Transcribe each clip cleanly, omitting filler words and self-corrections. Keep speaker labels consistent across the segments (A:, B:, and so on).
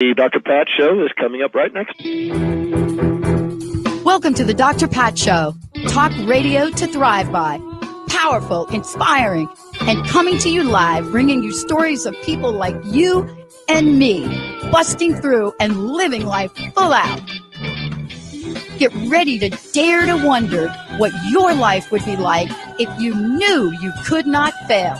A: The Dr. Pat Show is coming up right next.
B: Welcome to the Dr. Pat Show. Talk radio to thrive by. Powerful, inspiring, and coming to you live, bringing you stories of people like you and me, busting through and living life full out. Get ready to dare to wonder what your life would be like if you knew you could not fail.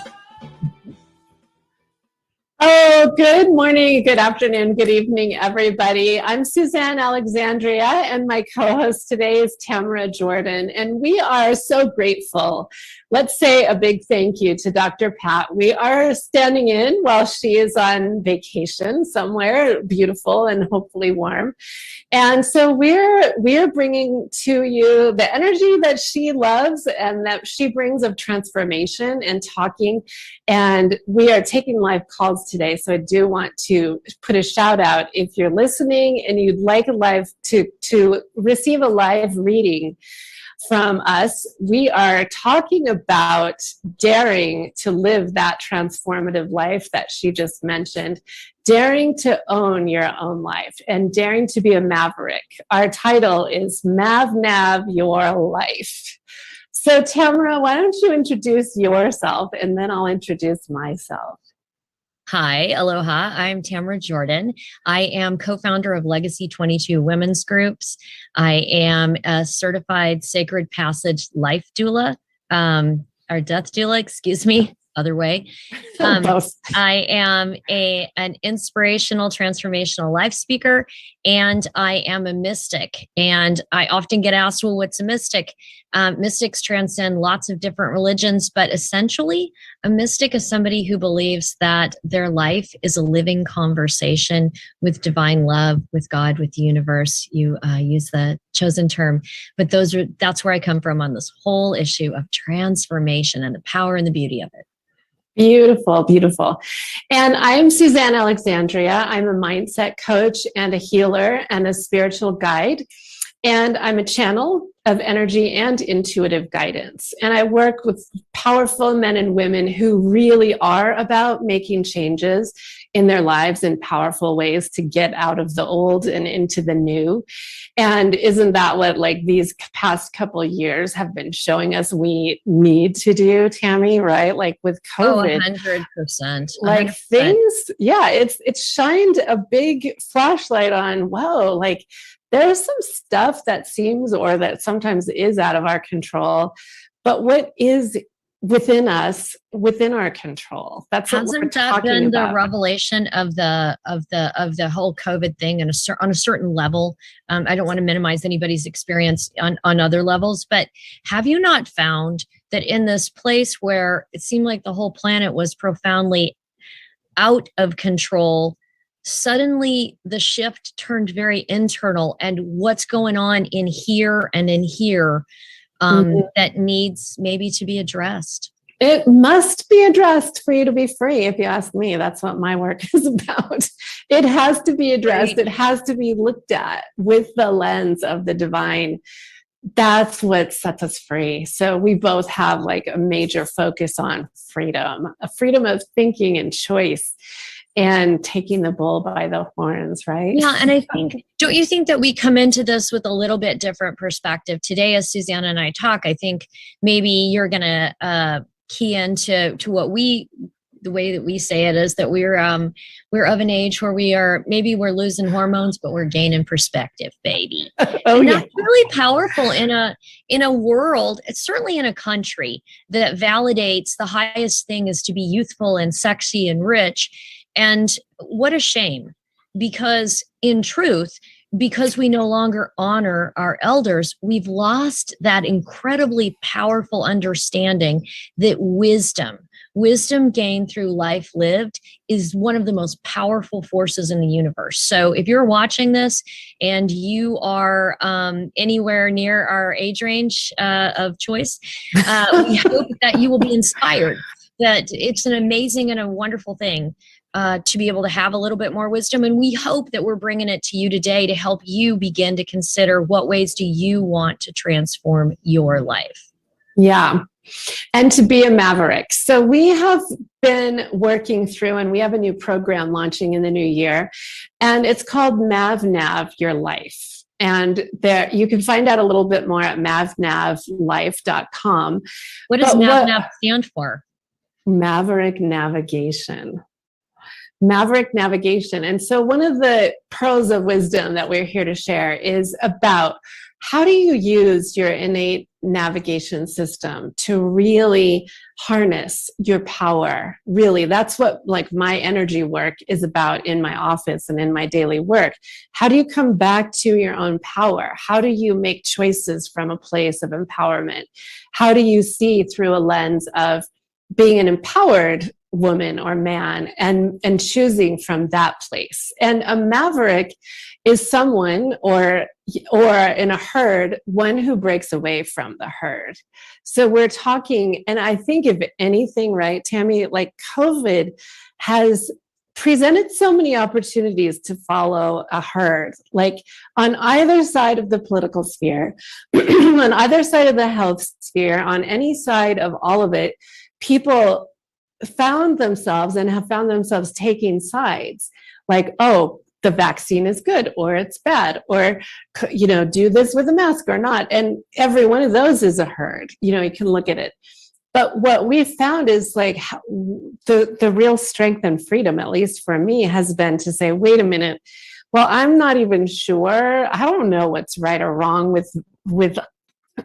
C: Oh, good morning, good afternoon, good evening, everybody. I'm Suzanne Alexandria, and my co-host today is Tamara Jordan, and we are so grateful. Let's say a big thank you to Dr. Pat. We are standing in while she is on vacation somewhere beautiful and hopefully warm. And so we're bringing to you the energy that she loves and that she brings of transformation and talking. And we are taking live calls today. So I do want to put a shout out if you're listening and you'd like a live to receive a live reading from us. We are talking about daring to live that transformative life that she just mentioned, daring to own your own life and daring to be a maverick. Our title is Nav Your Life. So Tamara, why don't you introduce yourself and then I'll introduce myself.
D: Hi, aloha. I'm Tamara Jordan. I am co-founder of Legacy 22 Women's Groups. I am a certified Sacred Passage life doula, or death doula, excuse me, other way. I am an inspirational, transformational life speaker, and I am a mystic. And I often get asked, well, what's a mystic? Mystics transcend lots of different religions, but essentially a mystic is somebody who believes that their life is a living conversation with divine love, with God, with the universe. You use the chosen term, but that's where I come from on this whole issue of transformation and the power and the beauty of it.
C: Beautiful, beautiful. And I'm Suzanne Alexandria. I'm a mindset coach and a healer and a spiritual guide. And I'm a channel of energy and intuitive guidance. And I work with powerful men and women who really are about making changes in their lives in powerful ways to get out of the old and into the new. And isn't that what like these past couple of years have been showing us we need to do, Tammy, right? Like with COVID.
D: 100%.
C: Like things, yeah, it's shined a big flashlight on, whoa, like there's some stuff that seems or that sometimes is out of our control, but what is within us, within our control? That's what we're talking about. Hasn't that been
D: the revelation of the whole COVID thing on a certain level? I don't want to minimize anybody's experience on other levels, but have you not found that in this place where it seemed like the whole planet was profoundly out of control, suddenly the shift turned very internal, and what's going on in here and in here that needs maybe to be addressed?
C: It must be addressed for you to be free, if you ask me. That's what my work is about. It has to be addressed. Right. It has to be looked at with the lens of the divine. That's what sets us free. So we both have like a major focus on freedom, a freedom of thinking and choice, and taking the bull by the horns, right?
D: Yeah, and I think, don't you think that we come into this with a little bit different perspective? Today, as Suzanne and I talk, I think maybe you're going to key into the way that we say it is that we're of an age where we're losing hormones, but we're gaining perspective, baby.
C: Oh,
D: and
C: yeah.
D: That's really powerful in a world, it's certainly in a country that validates the highest thing is to be youthful and sexy and rich. And what a shame, because in truth, because we no longer honor our elders, we've lost that incredibly powerful understanding that wisdom gained through life lived is one of the most powerful forces in the universe. So if you're watching this and you are anywhere near our age range of choice, we hope that you will be inspired, that it's an amazing and a wonderful thing to be able to have a little bit more wisdom. And we hope that we're bringing it to you today to help you begin to consider what ways do you want to transform your life.
C: Yeah. And to be a maverick. So we have been working through, and we have a new program launching in the new year, and it's called MavNav Your Life. And there you can find out a little bit more at mavnavlife.com.
D: What does MavNav stand for?
C: Maverick Navigation. Maverick Navigation. And so one of the pearls of wisdom that we're here to share is about how do you use your innate navigation system to really harness your power? Really, that's what like my energy work is about in my office and in my daily work. How do you come back to your own power? How do you make choices from a place of empowerment? How do you see through a lens of being an empowered woman or man and choosing from that place? And a maverick is someone or in a herd, one who breaks away from the herd. So we're talking, and I think if anything, right, Tammy, like COVID has presented so many opportunities to follow a herd, like on either side of the political sphere, on either side of the health sphere, on any side of all of it, people found themselves and have found themselves taking sides, like, oh, the vaccine is good or it's bad, or, you know, do this with a mask or not. And every one of those is a herd, you know, you can look at it. But what we found is like the real strength and freedom, at least for me, has been to say, wait a minute, well, I'm not even sure. I don't know what's right or wrong with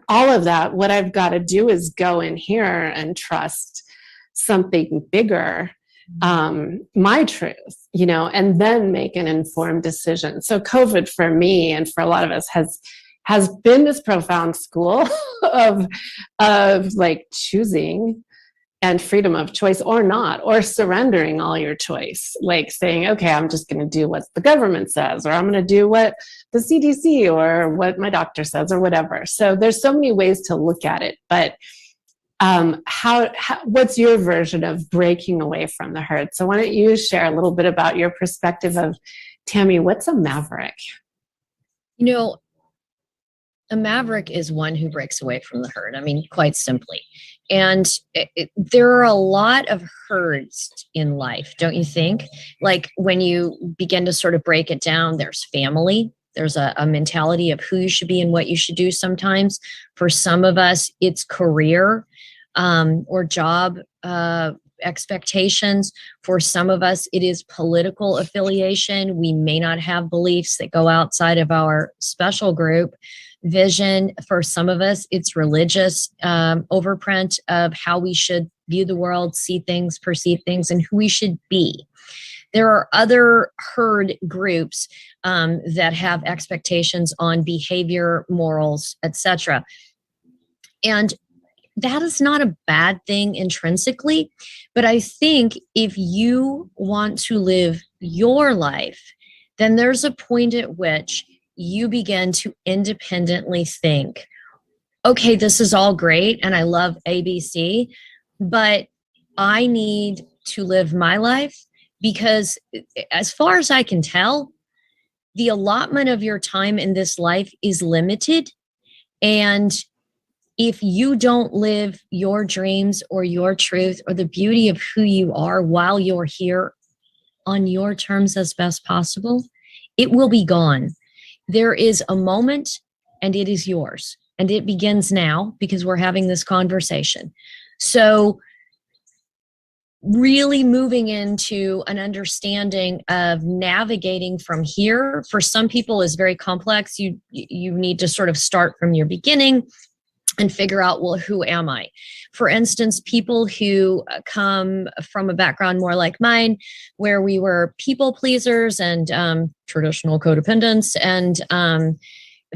C: all of that. What I've got to do is go in here and trust something bigger, my truth, you know, and then make an informed decision. So COVID for me and for a lot of us has been this profound school of like choosing and freedom of choice or not, or surrendering all your choice, like saying, okay, I'm just going to do what the government says, or I'm going to do what the CDC or what my doctor says or whatever. So there's so many ways to look at it, but what's your version of breaking away from the herd? So why don't you share a little bit about your perspective of, Tammy, what's a maverick?
D: You know, a maverick is one who breaks away from the herd. I mean, quite simply. And there are a lot of herds in life, don't you think? Like when you begin to sort of break it down, there's family. There's a mentality of who you should be and what you should do sometimes. For some of us, it's career or job expectations. For some of us, it is political affiliation. We may not have beliefs that go outside of our special group vision. For some of us, it's religious overprint of how we should view the world, see things, perceive things, and who we should be. There are other herd groups that have expectations on behavior, morals, etc. And that is not a bad thing intrinsically, but I think if you want to live your life, then there's a point at which you begin to independently think, okay, this is all great and I love ABC, but I need to live my life because as far as I can tell, the allotment of your time in this life is limited. And if you don't live your dreams or your truth or the beauty of who you are while you're here on your terms as best possible, it will be gone. There is a moment and it is yours. And it begins now because we're having this conversation. So really moving into an understanding of navigating from here for some people is very complex. You need to sort of start from your beginning and figure out, well, who am I? For instance, people who come from a background more like mine, where we were people pleasers and traditional codependents and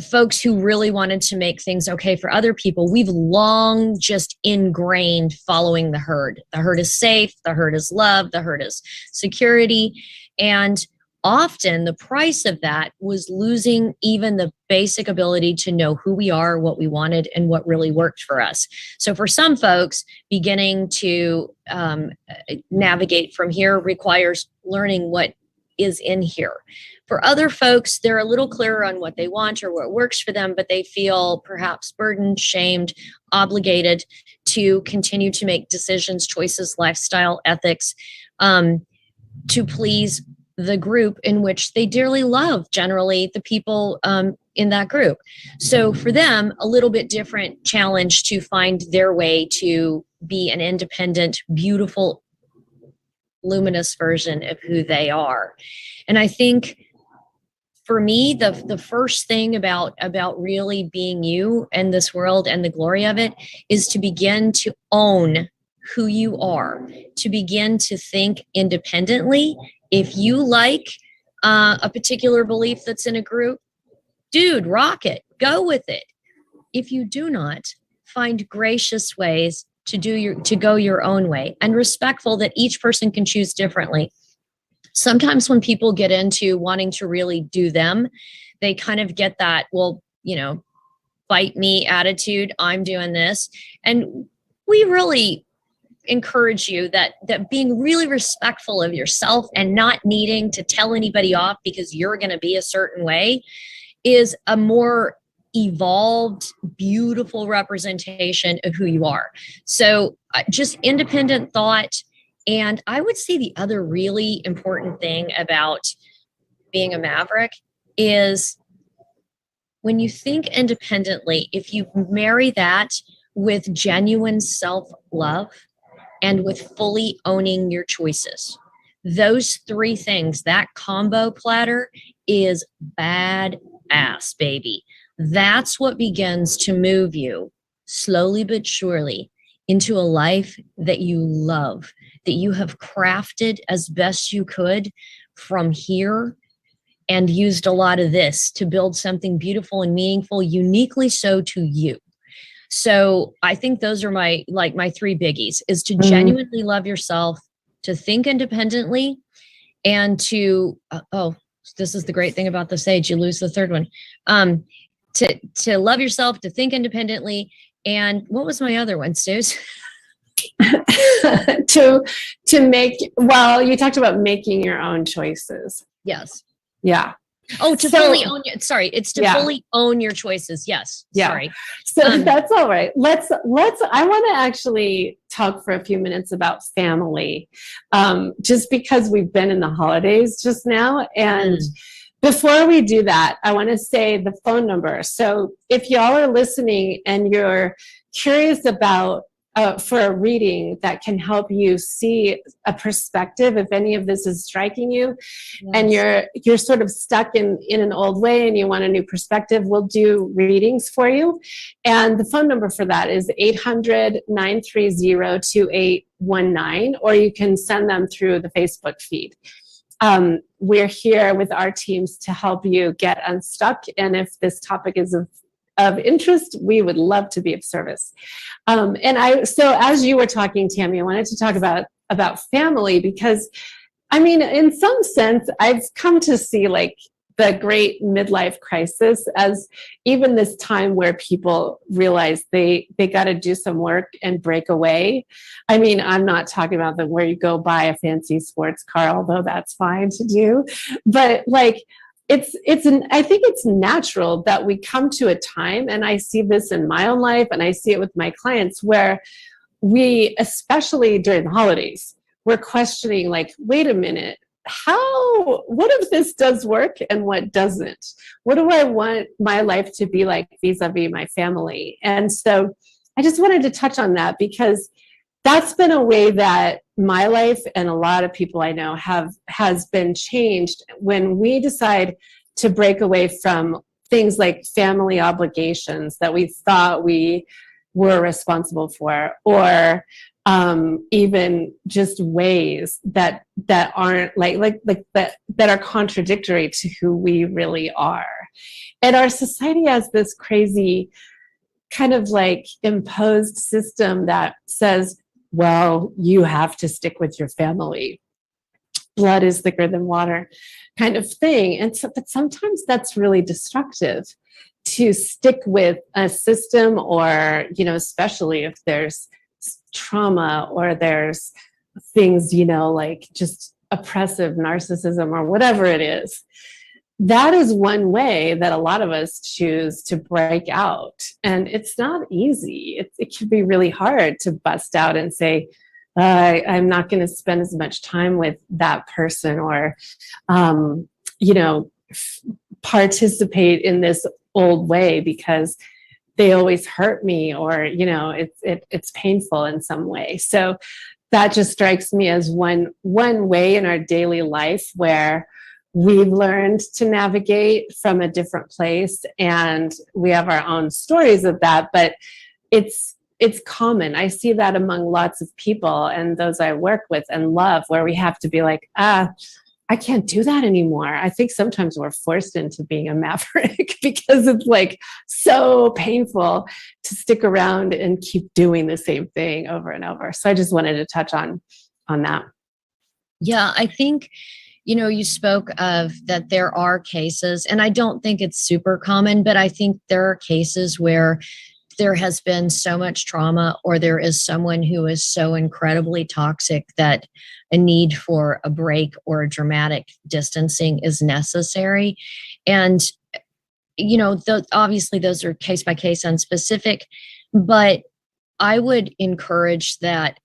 D: folks who really wanted to make things okay for other people, we've long just ingrained following the herd. The herd is safe, the herd is love, the herd is security. And often the price of that was losing even the basic ability to know who we are, what we wanted, and what really worked for us. So for some folks, beginning to navigate from here requires learning what is in here. For other folks, they're a little clearer on what they want or what works for them, but they feel perhaps burdened, shamed, obligated to continue to make decisions, choices, lifestyle, ethics, to please the group in which they dearly love, generally the people in that group. So for them, a little bit different challenge to find their way to be an independent, beautiful, luminous version of who they are. And I think for me, the first thing about really being you and this world and the glory of it is to begin to own who you are, to begin to think independently. If you like a particular belief that's in a group, dude, rock it, go with it. If you do not, find gracious ways to go your own way, and respectful that each person can choose differently. Sometimes when people get into wanting to really do them, they kind of get that, well, fight me attitude. I'm doing this. And we really encourage you that being really respectful of yourself and not needing to tell anybody off because you're going to be a certain way is a more evolved, beautiful representation of who you are. So just independent thought. And I would say the other really important thing about being a maverick is when you think independently, if you marry that with genuine self-love and with fully owning your choices, those three things, that combo platter is badass, baby. That's what begins to move you slowly but surely into a life that you love, that you have crafted as best you could from here and used a lot of this to build something beautiful and meaningful, uniquely so to you. So I think those are my three biggies, is to genuinely love yourself, to think independently, and to, this is the great thing about the sage, you lose the third one, to love yourself, to think independently. And what was my other one, Suze?
C: to make, well, you talked about making your own choices.
D: Yes.
C: Yeah.
D: Oh, to fully own your, sorry, it's to fully own your choices. Yes. Yeah. Sorry.
C: So that's all right. Let's, I want to actually talk for a few minutes about family, just because we've been in the holidays just now. And before we do that, I want to say the phone number. So if y'all are listening and you're curious about for a reading that can help you see a perspective, if any of this is striking you, and you're sort of stuck in an old way and you want a new perspective, we'll do readings for you. And the phone number for that is 800-930-2819, or you can send them through the Facebook feed. We're here with our teams to help you get unstuck. And if this topic is of interest, we would love to be of service. So as you were talking, Tammy, I wanted to talk about family, because I mean, in some sense, I've come to see like the great midlife crisis as even this time where people realize they got to do some work and break away. I mean, I'm not talking about where you go buy a fancy sports car, although that's fine to do, but like, I think it's natural that we come to a time, and I see this in my own life and I see it with my clients, where we, especially during the holidays, we're questioning like, wait a minute, what if this does work and what doesn't? What do I want my life to be like vis-a-vis my family? And so I just wanted to touch on that, because that's been a way that my life and a lot of people I know has been changed when we decide to break away from things like family obligations that we thought we were responsible for, or even just ways that aren't that are contradictory to who we really are. And our society has this crazy kind of like imposed system that says, well, you have to stick with your family. Blood is thicker than water kind of thing. And so, but sometimes that's really destructive, to stick with a system, or, especially if there's trauma or there's things, like just oppressive narcissism or whatever it is. That is one way that a lot of us choose to break out. And it's not easy. It can be really hard to bust out and say, I'm not going to spend as much time with that person, or, participate in this old way because they always hurt me, or, it's painful in some way. So that just strikes me as one way in our daily life where we've learned to navigate from a different place, and we have our own stories of that, but it's common. I see that among lots of people and those I work with and love, where we have to be like, I can't do that anymore. I think sometimes we're forced into being a maverick because it's like so painful to stick around and keep doing the same thing over and over. So I just wanted to touch on that.
D: Yeah, I think, you spoke of that there are cases, and I don't think it's super common, but I think there are cases where there has been so much trauma, or there is someone who is so incredibly toxic that a need for a break or a dramatic distancing is necessary. And, obviously those are case by case and specific, but I would encourage that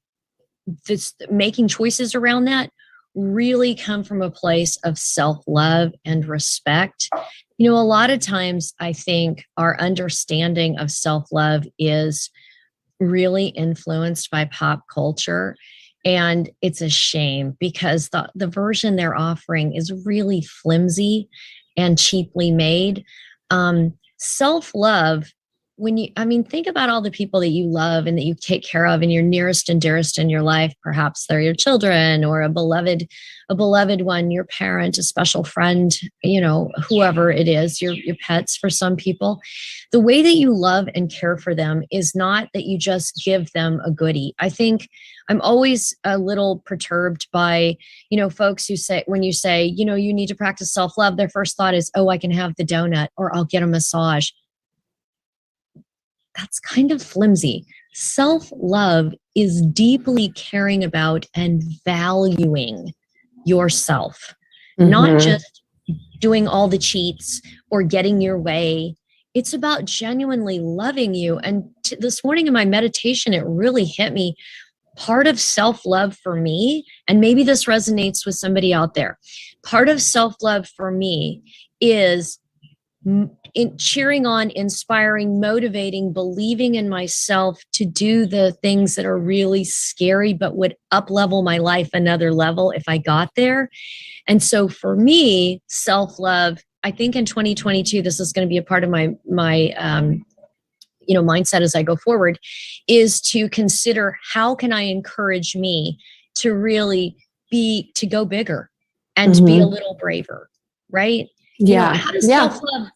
D: making choices around that really come from a place of self-love and respect. A lot of times I think our understanding of self-love is really influenced by pop culture. And it's a shame because the version they're offering is really flimsy and cheaply made. Self-love, think about all the people that you love and that you take care of and your nearest and dearest in your life. Perhaps they're your children or a beloved one, your parent, a special friend, whoever it is, your pets for some people. The way that you love and care for them is not that you just give them a goodie. I think I'm always a little perturbed by, folks who say, when you say, you need to practice self-love, their first thought is, oh, I can have the donut or I'll get a massage. That's kind of flimsy. Self-love is deeply caring about and valuing yourself, not just doing all the cheats or getting your way. It's about genuinely loving you. And this morning in my meditation, it really hit me. Part of self-love for me, and maybe this resonates with somebody out there, part of self-love for me is in cheering on, inspiring, motivating, believing in myself to do the things that are really scary, but would up-level my life another level if I got there. And so for me, self-love, I think in 2022, this is going to be a part of my mindset as I go forward, is to consider how can I encourage me to really to go bigger and to be a little braver, right?
C: Yeah.
D: How does self-love,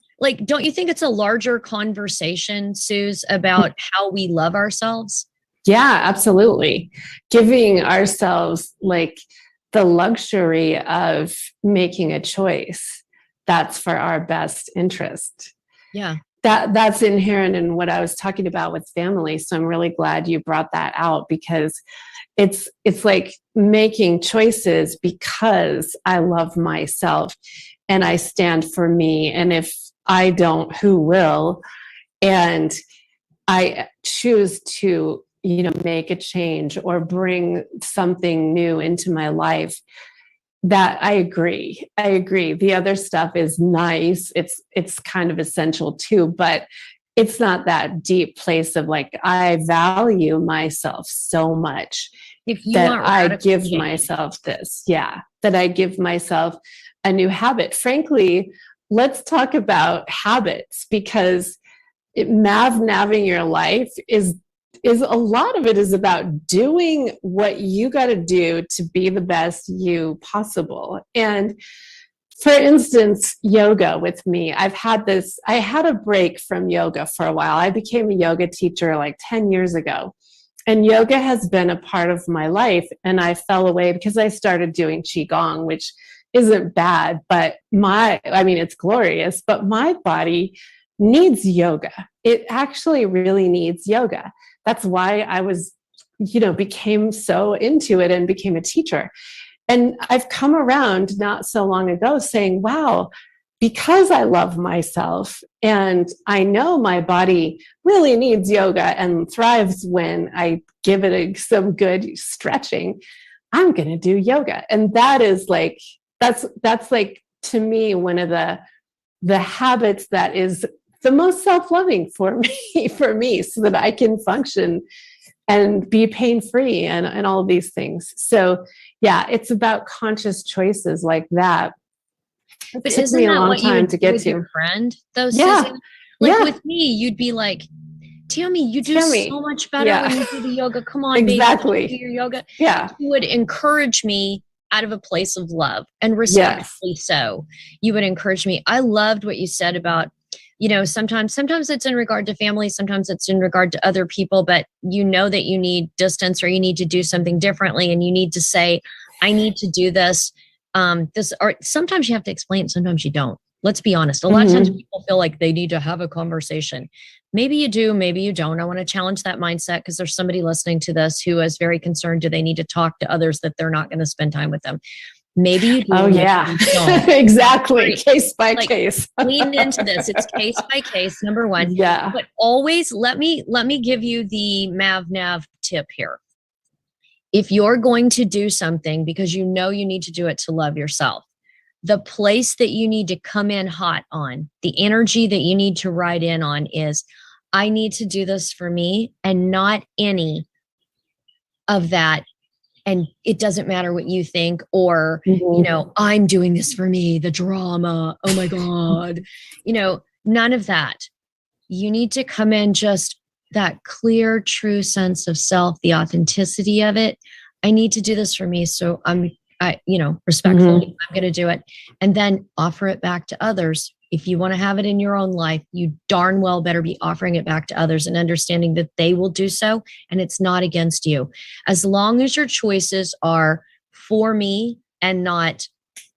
D: don't you think it's a larger conversation, Suze, about how we love ourselves?
C: Yeah, absolutely. Giving ourselves the luxury of making a choice that's for our best interest.
D: Yeah.
C: That's inherent in what I was talking about with family. So I'm really glad you brought that out, because it's like making choices because I love myself and I stand for me. And if I don't, who will? And I choose to, make a change or bring something new into my life. That I agree. The other stuff is nice. It's kind of essential too, but it's not that deep place of I value myself so much that I give myself this. Yeah. That I give myself a new habit. Frankly, let's talk about habits, because naviging your life is a lot of it is about doing what you got to do to be the best you possible. And for instance, yoga with me, I had a break from yoga for a while. I became a yoga teacher 10 years ago, and yoga has been a part of my life. And I fell away because I started doing Qigong, which isn't bad, but it's glorious, but my body needs yoga. It actually really needs yoga. That's why I was, became so into it and became a teacher. And I've come around not so long ago saying, wow, because I love myself and I know my body really needs yoga and thrives when I give it some good stretching, I'm going to do yoga. And that is like, that's like, to me, one of the habits that is the most self-loving for me, so that I can function and be pain-free and all of these things. So yeah, it's about conscious choices like that.
D: But isn't that what you would do with your friend, though, Susan? Like with me, you'd be like, Tammy, you do so much better when you do the yoga. Come on,
C: exactly.
D: baby, do your yoga.
C: Yeah.
D: You would encourage me out of a place of love, and respectfully so. You would encourage me. I loved what you said about, you know, sometimes it's in regard to family, sometimes it's in regard to other people, but you know that you need distance or you need to do something differently, and you need to say, I need to do this. Or sometimes you have to explain it, sometimes you don't. Let's be honest. A lot of times people feel like they need to have a conversation. Maybe you do, maybe you don't. I want to challenge that mindset, because there's somebody listening to this who is very concerned. Do they need to talk to others that they're not going to spend time with them? Maybe you do.
C: Oh yeah, exactly. Case by case.
D: Lean into this. It's case by case. Number one.
C: Yeah.
D: But always let me give you the Nav tip here. If you're going to do something because you know you need to do it to love yourself, the place that you need to come in hot on, the energy that you need to ride in on is, I need to do this for me, and not any of that. And it doesn't matter what you think, or, you know, I'm doing this for me, the drama. Oh my God. You know, none of that. You need to come in just that clear, true sense of self, the authenticity of it. I need to do this for me. So respectfully, I'm going to do it, and then offer it back to others. If you want to have it in your own life, you darn well better be offering it back to others and understanding that they will do so. And it's not against you. As long as your choices are for me and not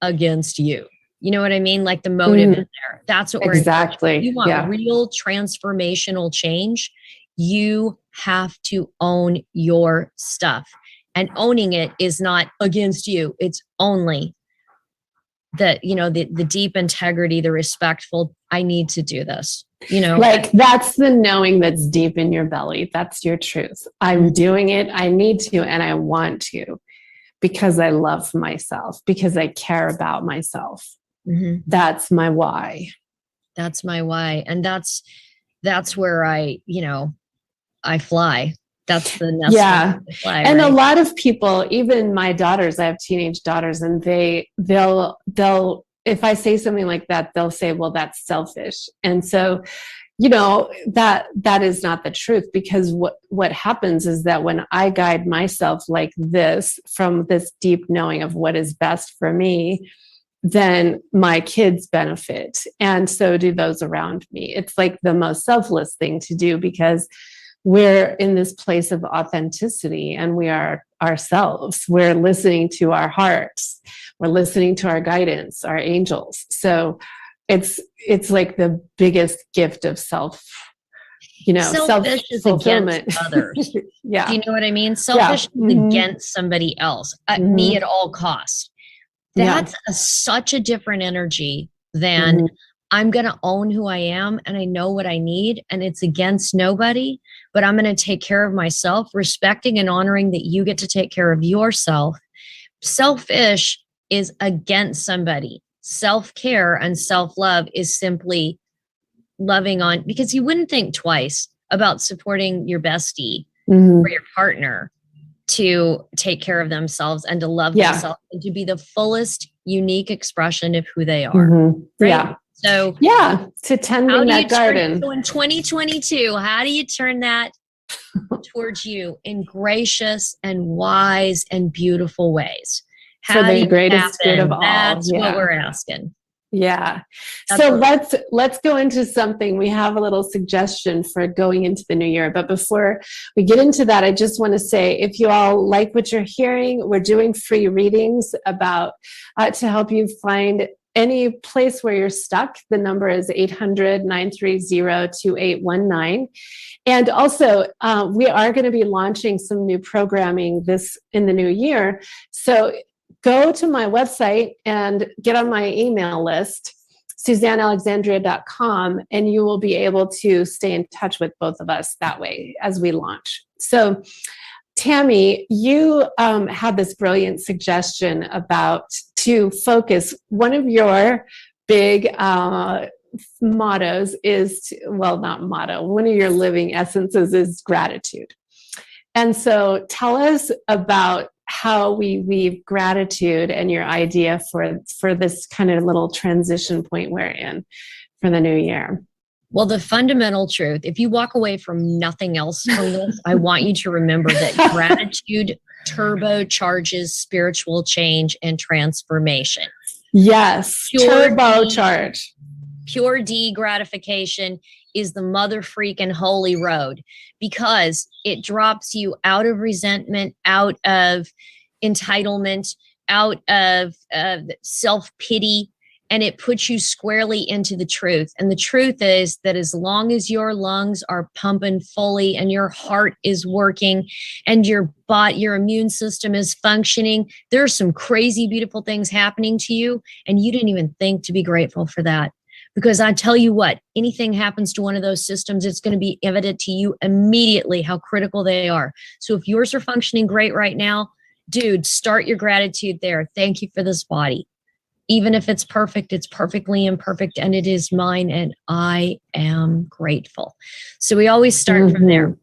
D: against you. You know what I mean? Like the motive in there. That's what we're
C: exactly.
D: You want real transformational change. You have to own your stuff. And owning it is not against you. It's only the deep integrity, the respectful, I need to do this, like
C: that's the knowing that's deep in your belly. That's your truth. I'm doing it. I need to, and I want to, because I love myself, because I care about myself. That's my why.
D: That's my why. And that's where I fly. That's the nest. Fly,
C: and
D: right?
C: a lot of people, even my daughters, I have teenage daughters, and they'll if I say something like that, they'll say, well, that's selfish. And so, that is not the truth, because what happens is that when I guide myself like this, from this deep knowing of what is best for me, then my kids benefit. And so do those around me. It's like the most selfless thing to do, because we're in this place of authenticity, and we are ourselves. We're listening to our hearts. We're listening to our guidance, our angels. So it's like the biggest gift of selfish
D: is against others.
C: Yeah.
D: Do you know what I mean? Selfish is against somebody else, me at all costs. That's such a different energy than I'm going to own who I am, and I know what I need, and it's against nobody, but I'm going to take care of myself, respecting and honoring that you get to take care of yourself. Selfish is against somebody. Self-care and self-love is simply loving on, because you wouldn't think twice about supporting your bestie or your partner to take care of themselves and to love themselves and to be the fullest unique expression of who they are. Right?
C: Yeah.
D: So
C: to tending that garden.
D: So in 2022, how do you turn that towards you in gracious and wise and beautiful ways?
C: For the greatest good of all.
D: That's what we're asking.
C: Yeah. So let's go into something. We have a little suggestion for going into the new year. But before we get into that, I just want to say, if you all like what you're hearing, we're doing free readings about to help you find any place where you're stuck. The number is 800-930-2819. And also, we are going to be launching some new programming in the new year. So go to my website and get on my email list, SuzanneAlexandria.com, and you will be able to stay in touch with both of us that way as we launch. So, Tammy, you had this brilliant suggestion about to focus. One of your big mottos is, not motto, one of your living essences is gratitude. And so tell us about how we weave gratitude and your idea for this kind of little transition point we're in for the new year.
D: Well, the fundamental truth, if you walk away from nothing else from this, I want you to remember that gratitude turbocharges spiritual change and transformation.
C: Yes, turbocharge.
D: Pure D gratification is the mother freaking holy road, because it drops you out of resentment, out of entitlement, out of self-pity, and it puts you squarely into the truth. And the truth is that as long as your lungs are pumping fully and your heart is working and your immune system is functioning, there are some crazy, beautiful things happening to you, and you didn't even think to be grateful for that. Because I tell you what, anything happens to one of those systems, it's going to be evident to you immediately how critical they are. So if yours are functioning great right now, dude, start your gratitude there. Thank you for this body. Even if it's perfect, it's perfectly imperfect, and it is mine, and I am grateful. So we always start from there.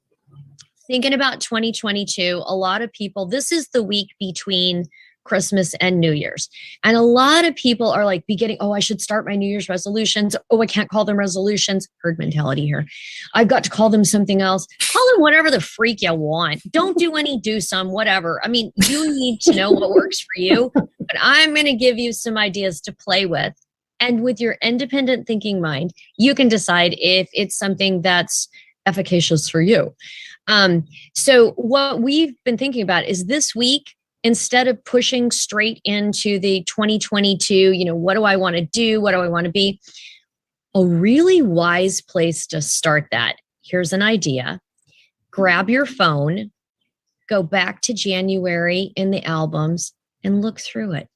D: Thinking about 2022, a lot of people, this is the week between Christmas and New Year's. And a lot of people are like beginning, I should start my New Year's resolutions. I can't call them resolutions. Herd mentality here. I've got to call them something else. Call them whatever the freak you want. Don't do any, do some, whatever. I mean, you need to know what works for you, but I'm going to give you some ideas to play with. And with your independent thinking mind, you can decide if it's something that's efficacious for you. So what we've been thinking about is this week, instead of pushing straight into the 2022, what do I want to do? What do I want to be? A really wise place to start that. Here's an idea. Grab your phone, go back to January in the albums and look through it.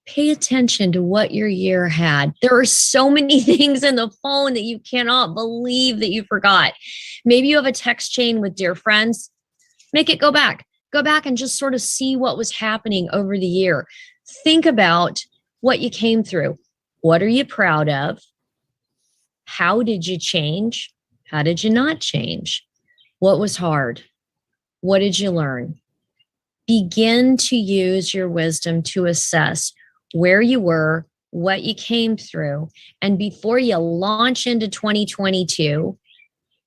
D: Pay attention to what your year had. There are so many things in the phone that you cannot believe that you forgot. Maybe you have a text chain with dear friends. Make it go back. Go back and just sort of see what was happening over the year. Think about what you came through. What are you proud of? How did you change? How did you not change? What was hard? What did you learn? Begin to use your wisdom to assess where you were, what you came through, and before you launch into 2022,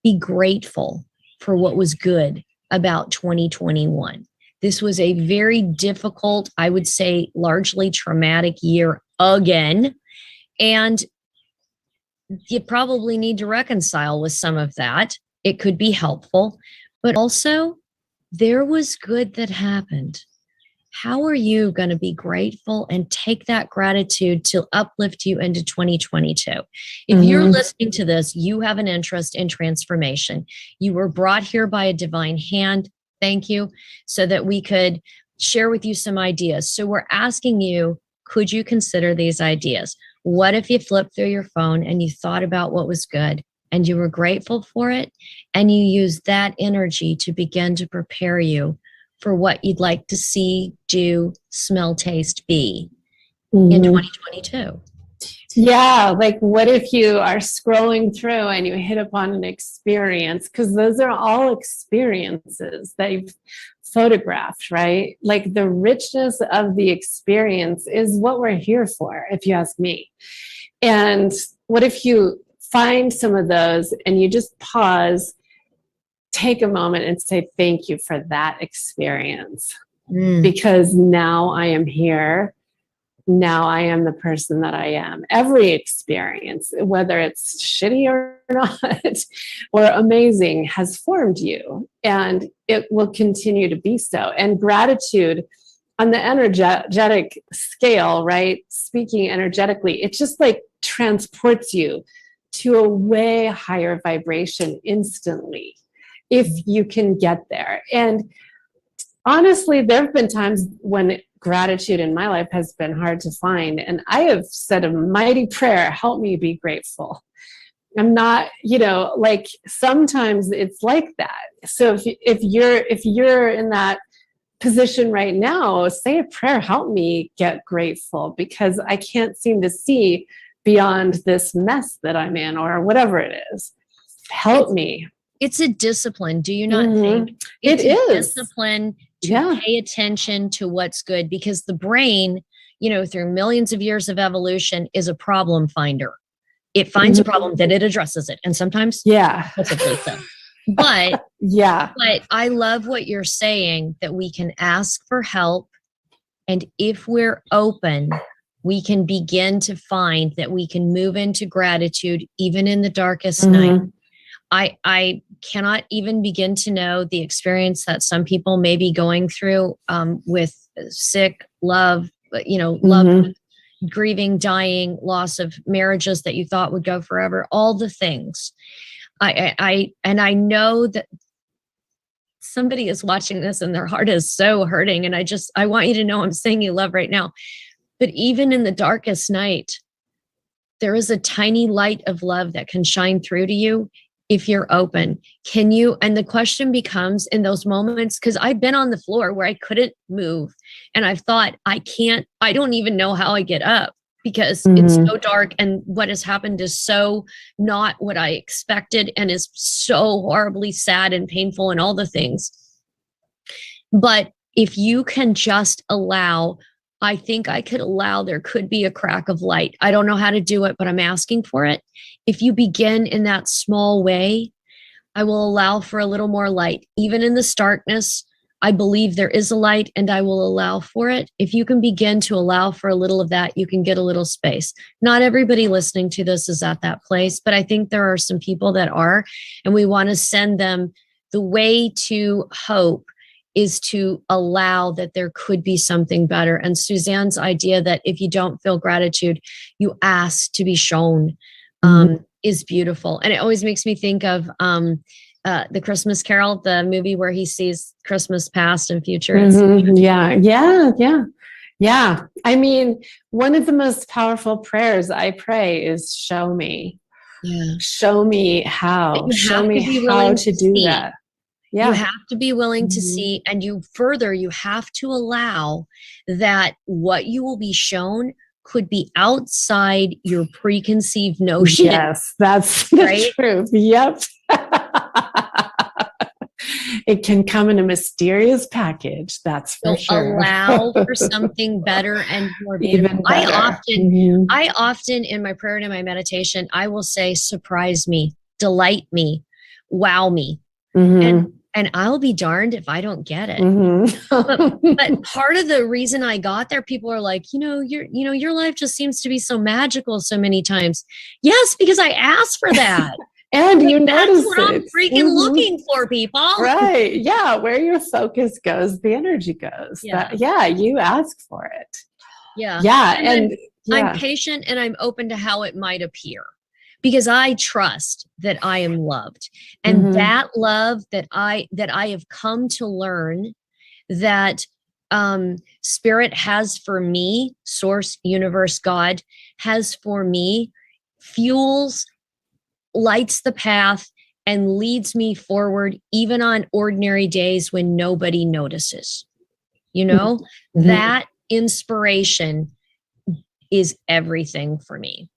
D: be grateful for what was good about 2021. This was a very difficult, I would say, largely traumatic year again. And you probably need to reconcile with some of that. It could be helpful, but also there was good that happened. How are you going to be grateful and take that gratitude to uplift you into 2022? If you're listening to this, you have an interest in transformation. You were brought here by a divine hand. Thank you. So that we could share with you some ideas. So we're asking you, could you consider these ideas? What if you flipped through your phone and you thought about what was good and you were grateful for it, and you used that energy to begin to prepare you for what you'd like to see, do, smell, taste, be in 2022.
C: Yeah, like what if you are scrolling through and you hit upon an experience, because those are all experiences that you've photographed, right? Like the richness of the experience is what we're here for, if you ask me. And what if you find some of those and you just pause, take a moment and say, thank you for that experience. Because now I am here. Now I am the person that I am. Every experience, whether it's shitty or not, or amazing, has formed you, and it will continue to be so. And gratitude on the energetic scale, right? Speaking energetically, it just like transports you to a way higher vibration instantly, if you can get there. And honestly, there have been times when gratitude in my life has been hard to find. And I have said a mighty prayer, help me be grateful. I'm not, like sometimes it's like that. So if you're in that position right now, say a prayer, help me get grateful, because I can't seem to see beyond this mess that I'm in, or whatever it is. Help me.
D: It's a discipline. Do you not think?
C: It's a
D: discipline to pay attention to what's good, because the brain, through millions of years of evolution, is a problem finder. It finds a problem, then it addresses it. And sometimes possibly so. But but I love what you're saying, that we can ask for help. And if we're open, we can begin to find that we can move into gratitude even in the darkest night. I cannot even begin to know the experience that some people may be going through with sick, love, love, grieving, dying, loss of marriages that you thought would go forever, all the things. I know that somebody is watching this and their heart is so hurting. And I want you to know I'm saying you love right now. But even in the darkest night, there is a tiny light of love that can shine through to you if you're open. Can you? And the question becomes, in those moments, because I've been on the floor where I couldn't move and I've thought, I don't even know how I get up, because it's so dark and what has happened is so not what I expected and is so horribly sad and painful and all the things. But if you can just allow, I think I could allow there could be a crack of light. I don't know how to do it, but I'm asking for it. If you begin in that small way, I will allow for a little more light. Even in this darkness, I believe there is a light, and I will allow for it. If you can begin to allow for a little of that, you can get a little space. Not everybody listening to this is at that place, but I think there are some people that are, and we want to send them. The way to hope is to allow that there could be something better. And Suzanne's idea that if you don't feel gratitude, you ask to be shown is beautiful. And it always makes me think of the Christmas Carol, the movie where he sees Christmas past and future.
C: Yeah. I mean, one of the most powerful prayers I pray is show me. Yeah. Show me how. Show me how to do that. Yeah.
D: You have to be willing to see, and you have to allow that what you will be shown could be outside your preconceived notion.
C: Yes, that's the truth. Yep. It can come in a mysterious package, that's for sure.
D: Allow for something better and more beautiful. I often in my prayer and in my meditation, I will say, surprise me, delight me, wow me. And I'll be darned if I don't get it. But part of the reason I got there, people are like, your life just seems to be so magical so many times. Yes, because I asked for that.
C: And
D: that's what I'm freaking looking for, people.
C: Right. Yeah. Where your focus goes, the energy goes.
D: Yeah.
C: You ask for it.
D: Yeah.
C: Yeah.
D: And I'm patient and I'm open to how it might appear, because I trust that I am loved. And that love that I have come to learn that Spirit has for me, Source, Universe, God has for me, fuels, lights the path, and leads me forward even on ordinary days when nobody notices. That inspiration is everything for me.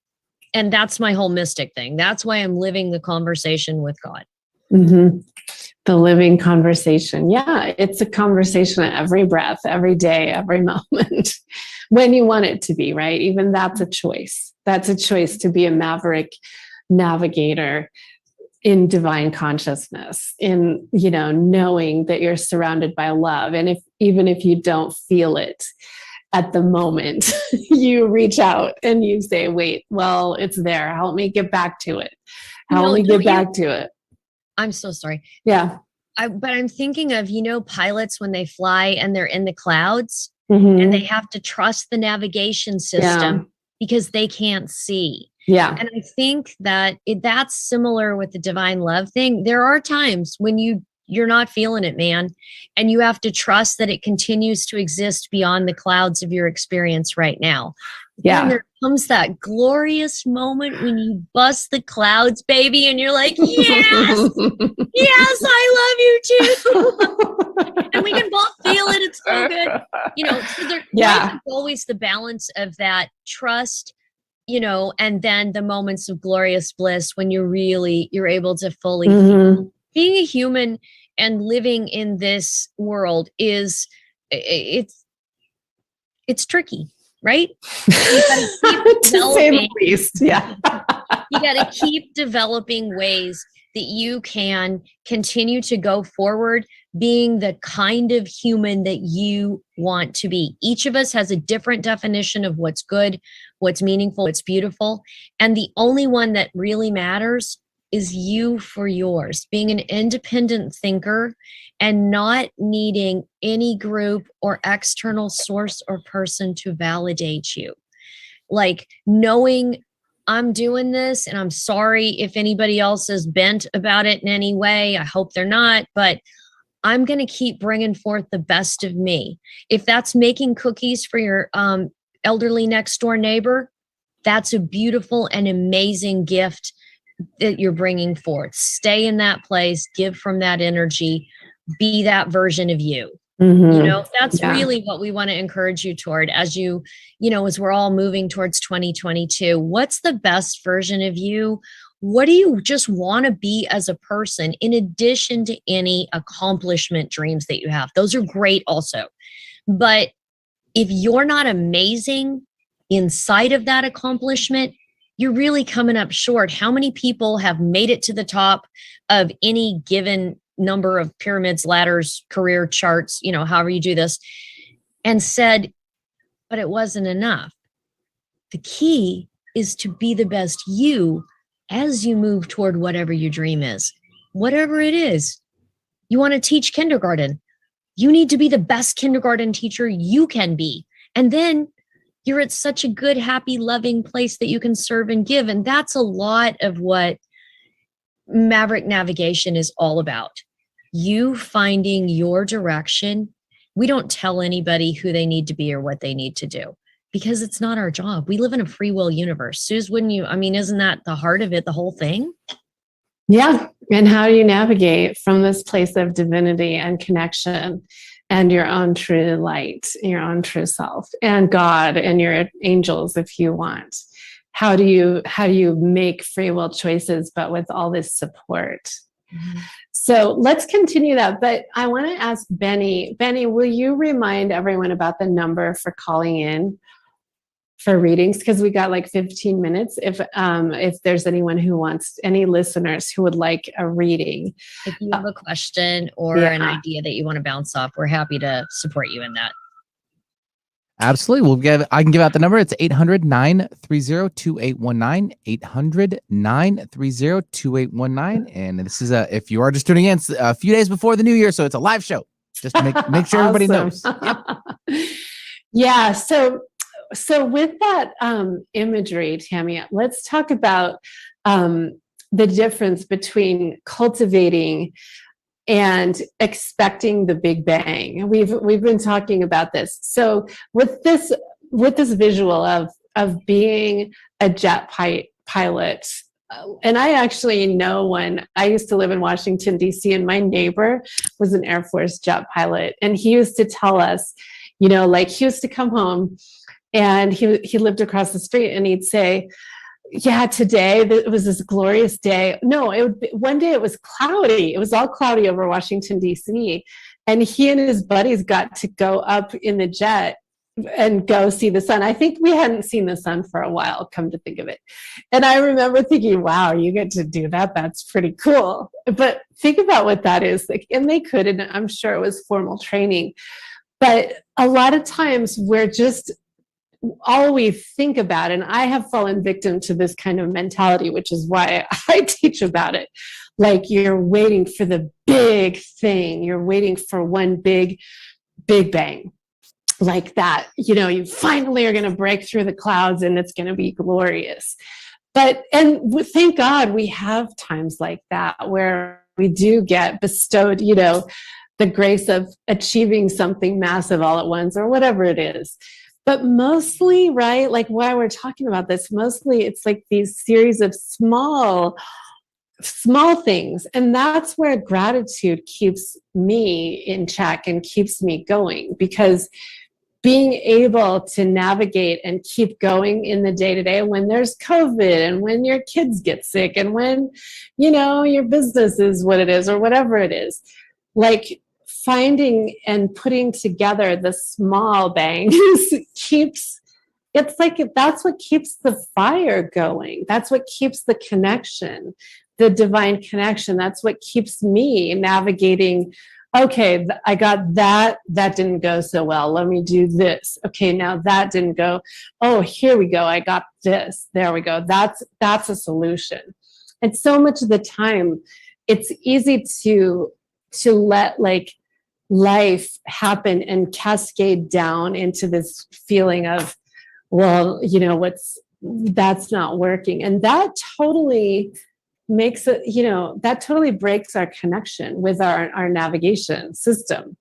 D: And that's my whole mystic thing. That's why I'm living the conversation with God.
C: The living conversation. Yeah, it's a conversation at every breath, every day, every moment, when you want it to be, right? Even that's a choice. That's a choice to be a maverick navigator in divine consciousness, in, knowing that you're surrounded by love. And even if you don't feel it at the moment, you reach out and you say, wait, well, it's there. Help me get back to it. Help me get back to it.
D: I'm so sorry.
C: Yeah.
D: But I'm thinking of, pilots when they fly and they're in the clouds and they have to trust the navigation system because they can't see.
C: Yeah.
D: And I think that that's similar with the divine love thing. There are times when you you're not feeling it, man. And you have to trust that it continues to exist beyond the clouds of your experience right now.
C: Yeah.
D: And there comes that glorious moment when you bust the clouds, baby, and you're like, yes, yes, I love you too. And we can both feel it. It's so good. So life is always the balance of that trust, and then the moments of glorious bliss when you're able to fully feel. Being a human and living in this world it's tricky. Right? You gotta keep
C: to say the least, yeah.
D: You gotta keep developing ways that you can continue to go forward being the kind of human that you want to be. Each of us has a different definition of what's good, what's meaningful, what's beautiful. And the only one that really matters is you for yours, being an independent thinker and not needing any group or external source or person to validate you. Like knowing I'm doing this, and I'm sorry if anybody else is bent about it in any way. I hope they're not, but I'm going to keep bringing forth the best of me. If that's making cookies for your elderly next door neighbor, that's a beautiful and amazing gift that you're bringing forth. Stay in that place, give from that energy, be that version of you. That's really what we want to encourage you toward as as we're all moving towards 2022. What's the best version of you? What do you just want to be as a person in addition to any accomplishment dreams that you have? Those are great also. But if you're not amazing inside of that accomplishment, you're really coming up short. How many people have made it to the top of any given number of pyramids, ladders, career charts, however you do this, and said, but it wasn't enough? The key is to be the best you as you move toward whatever your dream is, whatever it is. You want to teach kindergarten. You need to be the best kindergarten teacher you can be. And then you're at such a good, happy, loving place that you can serve and give. And that's a lot of what Maverick Navigation is all about. You finding your direction. We don't tell anybody who they need to be or what they need to do because it's not our job. We live in a free will universe. Suze, wouldn't you? Isn't that the heart of it, the whole thing?
C: Yeah. And how do you navigate from this place of divinity and connection and your own true light, your own true self, and God and your angels if you want? How do you make free will choices, but with all this support? Mm-hmm. So let's continue that. But I want to ask Benny. Benny, will you remind everyone about the number for calling in for readings? Because we got like 15 minutes. If there's anyone who wants, any listeners who would like a reading.
D: If you have a question or an idea that you want to bounce off, we're happy to support you in that.
E: Absolutely. I can give out the number. It's 800-930-2819, 800-930-2819. And this is if you are just tuning in, it's a few days before the new year. So it's a live show. Just to make sure everybody knows. Yep.
C: Yeah. So with that imagery, Tammy, let's talk about the difference between cultivating and expecting the Big Bang. We've been talking about this. So with this visual of being a jet pilot, and I actually know when I used to live in Washington, D.C., and my neighbor was an Air Force jet pilot, and he used to tell us, he used to come home, and he lived across the street, and he'd say, yeah, today it was this glorious day. No, one day it was cloudy. It was all cloudy over Washington, D.C. And he and his buddies got to go up in the jet and go see the sun. I think we hadn't seen the sun for a while, come to think of it. And I remember thinking, wow, you get to do that. That's pretty cool. But think about what that is. And they could, and I'm sure it was formal training. But a lot of times we're just all we think about, and I have fallen victim to this kind of mentality, which is why I teach about it. Like you're waiting for the big thing. You're waiting for one big bang like that. You finally are going to break through the clouds and it's going to be glorious. And thank God we have times like that where we do get bestowed, the grace of achieving something massive all at once or whatever it is. But mostly, right, like why we're talking about this, mostly it's like these series of small things. And that's where gratitude keeps me in check and keeps me going, because being able to navigate and keep going in the day-to-day when there's COVID and when your kids get sick and when, your business is what it is or whatever it is, like finding and putting together the small bangs it's like that's what keeps the fire going. That's what keeps the connection, the divine connection. That's what keeps me navigating. Okay, I got that. That didn't go so well. Let me do this. Okay, now that didn't go. Oh, here we go. I got this. There we go. That's a solution. And so much of the time, it's easy to let like life happen and cascade down into this feeling of, well, that's not working. And that totally makes it, that totally breaks our connection with our navigation system.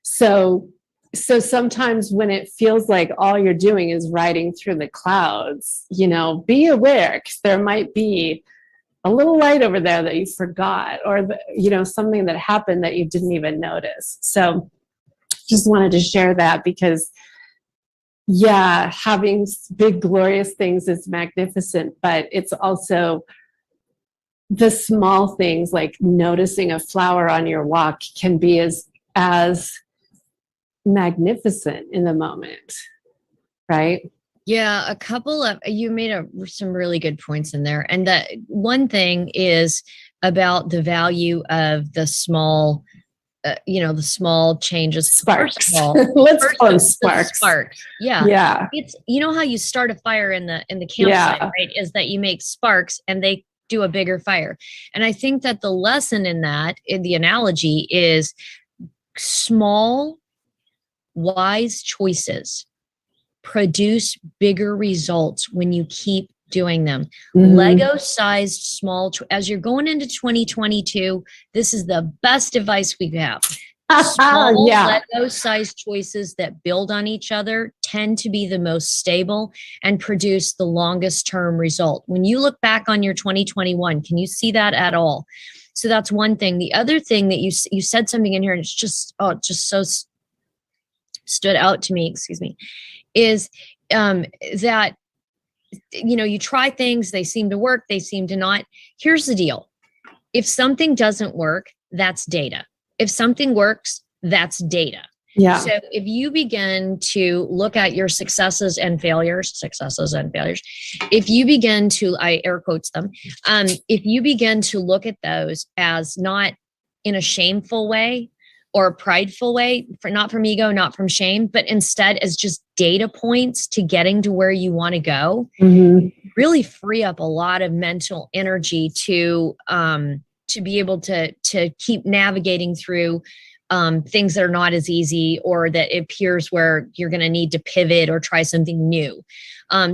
C: So sometimes when it feels like all you're doing is riding through the clouds, be aware, because there might be a little light over there that you forgot, or something that happened that you didn't even notice. So just wanted to share that, because having big glorious things is magnificent, but it's also the small things, like noticing a flower on your walk, can be as magnificent in the moment, right?
D: Yeah, you made some really good points in there. And that one thing is about the value of the small, the small changes.
C: Sparks.
D: Let's
C: call them sparks.
D: Sparks. Yeah.
C: Yeah.
D: It's, how you start a fire in the campsite, right? Is that you make sparks and they do a bigger fire. And I think that the lesson in the analogy is small, wise choices produce bigger results when you keep doing them. Mm-hmm. Lego-sized small, as you're going into 2022, this is the best advice we have. Small Lego-sized choices that build on each other tend to be the most stable and produce the longest term result. When you look back on your 2021, can you see that at all? So that's one thing. The other thing that you said something in here, and it's just so stood out to me, is that, you try things, they seem to work, they seem to not. Here's the deal. If something doesn't work, that's data. If something works, that's data. Yeah. So if you begin to look at your successes and failures, if you begin to, I air quotes them, if you begin to look at those as not in a shameful way or a prideful way, not from ego, not from shame, but instead as just data points to getting to where you want to go, really free up a lot of mental energy to be able to keep navigating through things that are not as easy, or that it appears where you're going to need to pivot or try something new.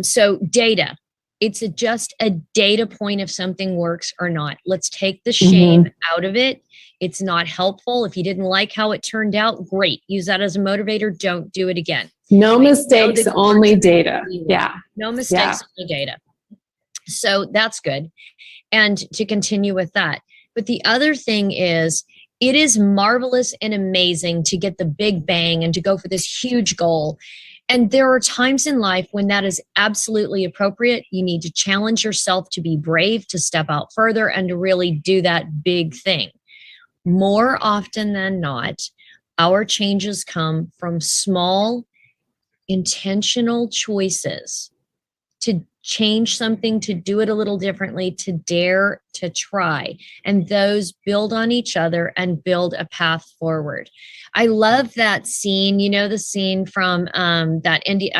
D: So data, it's just a data point if something works or not. Let's take the shame out of it. It's not helpful. If you didn't like how it turned out, great. Use that as a motivator. Don't do it again.
C: No mistakes, only data. Yeah.
D: No mistakes, only data. So that's good. And to continue with that. But the other thing is, it is marvelous and amazing to get the big bang and to go for this huge goal. And there are times in life when that is absolutely appropriate. You need to challenge yourself to be brave, to step out further, and to really do that big thing. More often than not, our changes come from small, intentional choices to change something, to do it a little differently, to dare to try. And those build on each other and build a path forward. I love that scene, the scene from I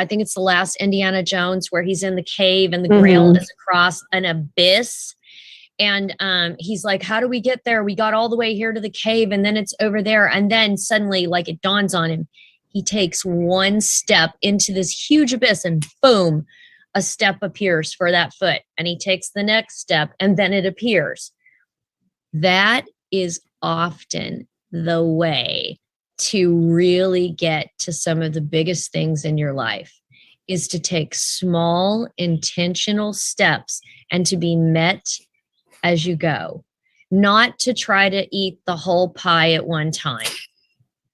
D: think it's the last Indiana Jones, where he's in the cave and the grail is across an abyss. And he's like, how do we get there? We got all the way here to the cave, and then it's over there. And then suddenly, like, it dawns on him. He takes one step into this huge abyss, and boom, a step appears for that foot. And he takes the next step, and then it appears. That is often the way to really get to some of the biggest things in your life, is to take small intentional steps and to be met as you go, not to try to eat the whole pie at one time.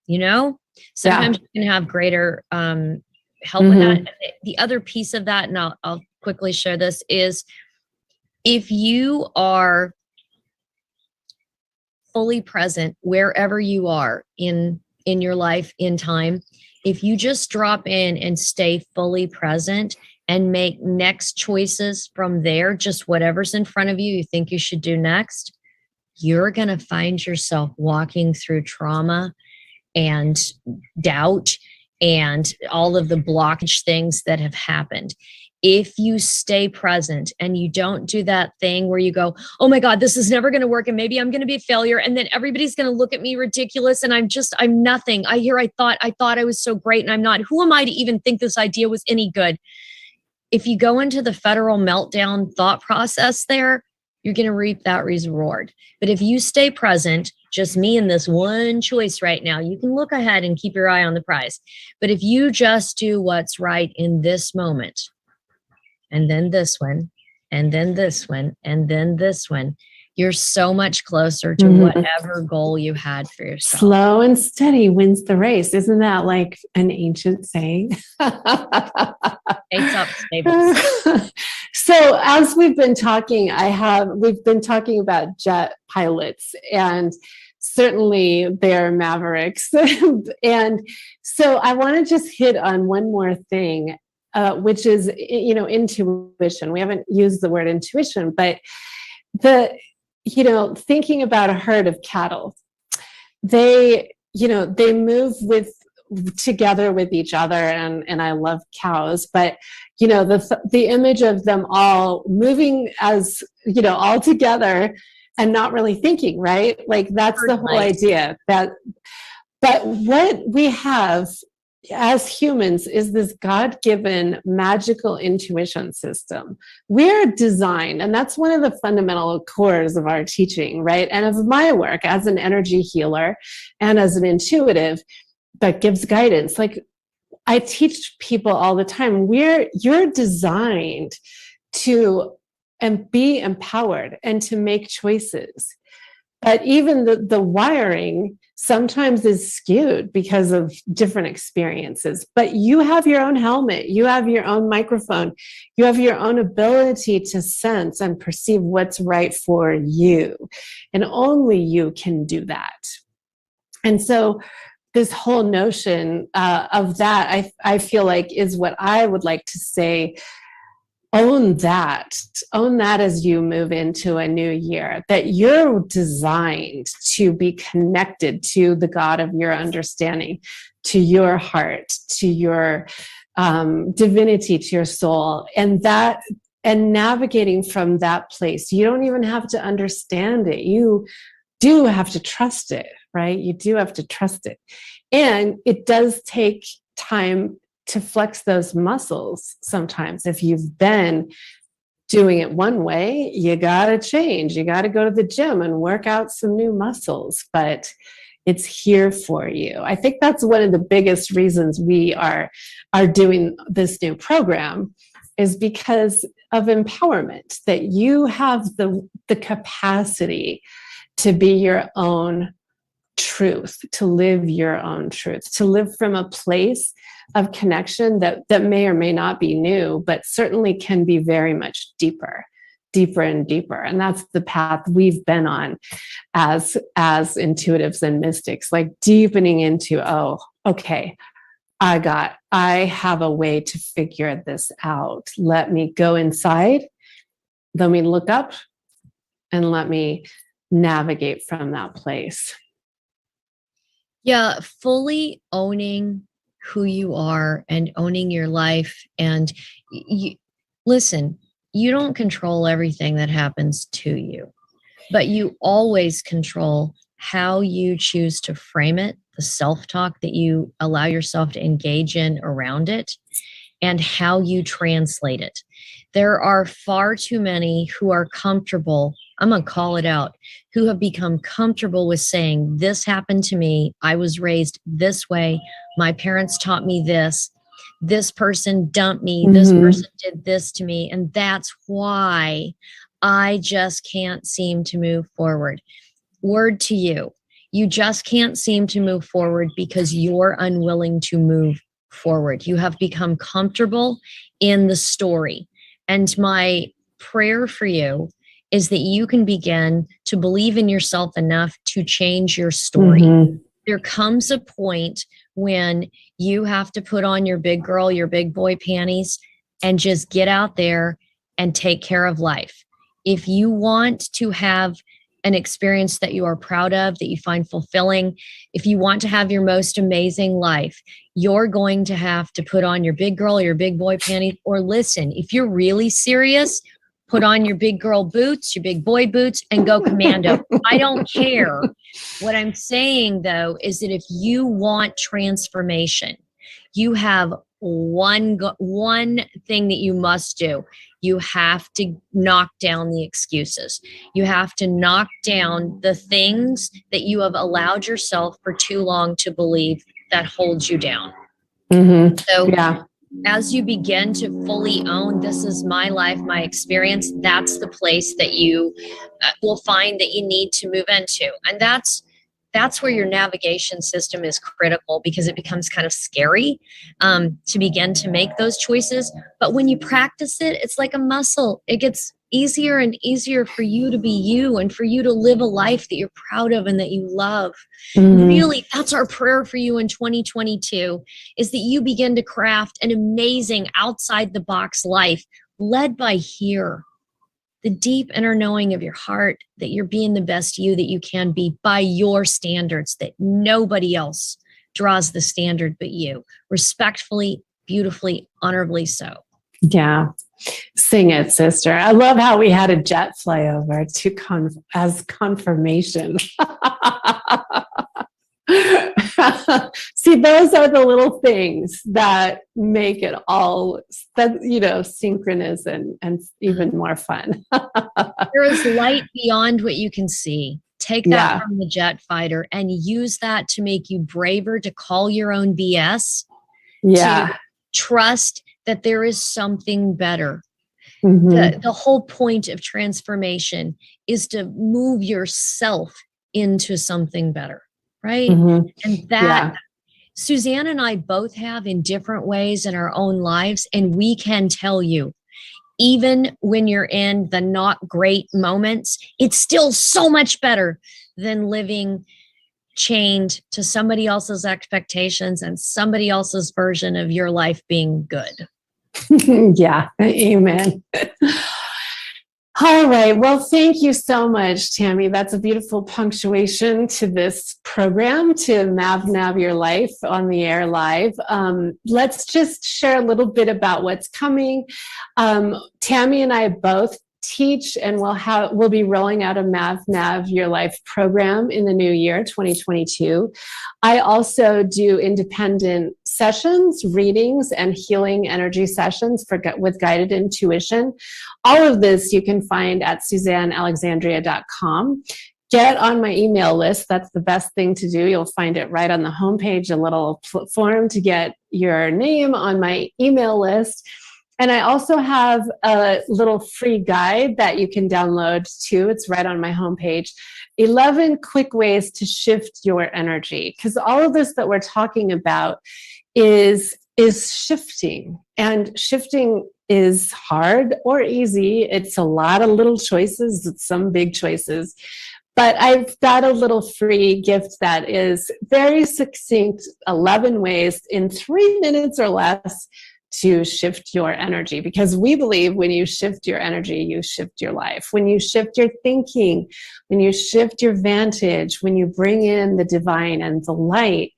D: You know, sometimes you can have greater help with that. The other piece of that, and I'll quickly share this, is if you are fully present wherever you are in your life, in time, if you just drop in and stay fully present and make next choices from there, just whatever's in front of you think you should do next, you're going to find yourself walking through trauma and doubt and all of the blockage things that have happened. If you stay present and you don't do that thing where you go, oh my God, this is never going to work, and maybe I'm going to be a failure, and then everybody's going to look at me ridiculous, and I'm nothing. I thought I was so great, and I'm not. Who am I to even think this idea was any good? If you go into the federal meltdown thought process there, you're going to reap that reward. But if you stay present, just me and this one choice right now, you can look ahead and keep your eye on the prize. But if you just do what's right in this moment, and then this one, and then this one, and then this one, you're so much closer to whatever goal you had for yourself.
C: Slow and steady wins the race. Isn't that like an ancient saying?
D: It's up, Staples.
C: So as we've been talking, we've been talking about jet pilots, and certainly they're mavericks. And so I want to just hit on one more thing, which is, intuition. We haven't used the word intuition, but thinking about a herd of cattle, they move together with each other, and I love cows, but the image of them all moving as all together and not really thinking, right? Like that's the whole idea. But what we have as humans is this God-given magical intuition system. We're designed, and that's one of the fundamental cores of our teaching, right? And of my work as an energy healer and as an intuitive that gives guidance. Like I teach people all the time, you're designed to be empowered and to make choices. But even the wiring sometimes is skewed because of different experiences. But you have your own helmet, you have your own microphone, you have your own ability to sense and perceive what's right for you. And only you can do that. And so this whole notion of that, I feel like is what I would like to say. Own that as you move into a new year, that you're designed to be connected to the God of your understanding, to your heart, to your divinity, to your soul, and navigating from that place. You don't even have to understand it. You do have to trust it, right? You do have to trust it. And it does take time to flex those muscles sometimes. If you've been doing it one way, you got to change. You got to go to the gym and work out some new muscles, but it's here for you. I think that's one of the biggest reasons we are doing this new program, is because of empowerment, that you have the capacity to be your own truth, to live your own truth, to live from a place of connection that may or may not be new, but certainly can be very much deeper and deeper. And that's the path we've been on as intuitives and mystics, like deepening into, oh, okay, I have a way to figure this out. Let me go inside, let me look up, and let me navigate from that place.
D: Yeah, fully owning who you are and owning your life. And listen, you don't control everything that happens to you, but you always control how you choose to frame it, the self-talk that you allow yourself to engage in around it, and how you translate it. There are far too many who are comfortable I'm going to call it out, who have become comfortable with saying, this happened to me. I was raised this way. My parents taught me this. This person dumped me. This person did this to me. And that's why I just can't seem to move forward. Word to you. You just can't seem to move forward because you're unwilling to move forward. You have become comfortable in the story. And my prayer for you is that you can begin to believe in yourself enough to change your story. There comes a point when you have to put on your big girl, your big boy panties and just get out there and take care of life. If you want to have an experience that you are proud of, that you find fulfilling, if you want to have your most amazing life, you're going to have to put on your big girl, your big boy panties, or listen, if you're really serious, put on your big girl boots, your big boy boots, and go commando. I don't care. What I'm saying, though, is that if you want transformation, you have one thing that you must do. You have to knock down the excuses. You have to knock down the things that you have allowed yourself for too long to believe that holds you down. So as you begin to fully own, this is my life, my experience, that's the place that you will find that you need to move into. And that's where your navigation system is critical, because it becomes kind of scary to begin to make those choices. But when you practice it, it's like a muscle. It gets easier and easier for you to be you and for you to live a life that you're proud of and that you love. Really, that's our prayer for you in 2022, is that you begin to craft an amazing outside the box life led by here. The deep inner knowing of your heart that you're being the best you that you can be by your standards, that nobody else draws the standard but you. Respectfully, beautifully, honorably so.
C: Yeah. Sing it, sister. I love how we had a jet fly over as confirmation. See, those are the little things that make it all, synchronous and even more fun.
D: There is light beyond what you can see. Take that from the jet fighter and use that to make you braver, to call your own BS. To trust that there is something better. The whole point of transformation is to move yourself into something better, right? And that Suzanne and I both have in different ways in our own lives. And we can tell you, even when you're in the not great moments, it's still so much better than living chained to somebody else's expectations and somebody else's version of your life being good.
C: Yeah, amen. All right. Well, thank you so much, Tammy. That's a beautiful punctuation to this program, to Nav Your Life on the air live. Let's just share a little bit about what's coming. Tammy and I both teach, and we'll be rolling out a Nav Your Life program in the new year, 2022. I also do independent sessions, readings, and healing energy sessions with guided intuition. All of this you can find at SuzanneAlexandria.com. Get on my email list. That's the best thing to do. You'll find it right on the homepage, a little form to get your name on my email list. And I also have a little free guide that you can download too. It's right on my homepage. 11 quick ways to shift your energy. Because all of this that we're talking about is shifting. And shifting is hard or easy. It's a lot of little choices. It's some big choices. But I've got a little free gift that is very succinct, 11 ways in 3 minutes or less to shift your energy, because we believe when you shift your energy, you shift your life. When you shift your thinking, when you shift your vantage, when you bring in the divine and the light,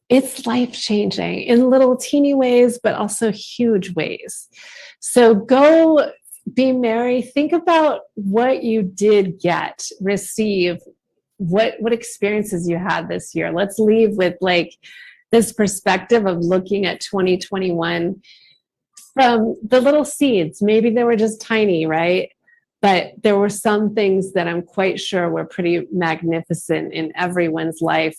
C: it's life-changing in little teeny ways, but also huge ways. So go be merry. Think about what you did receive, what experiences you had this year. Let's leave with this perspective of looking at 2021 from the little seeds. Maybe they were just tiny, right? But there were some things that I'm quite sure were pretty magnificent in everyone's life,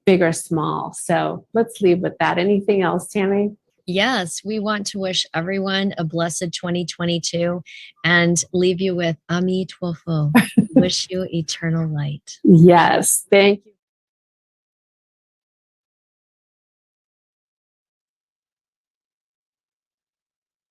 C: big or small. So let's leave with that. Anything else, Tammy?
D: Yes, we want to wish everyone a blessed 2022 and leave you with Ami Tuofo. Wish you eternal light.
C: Yes. Thank you.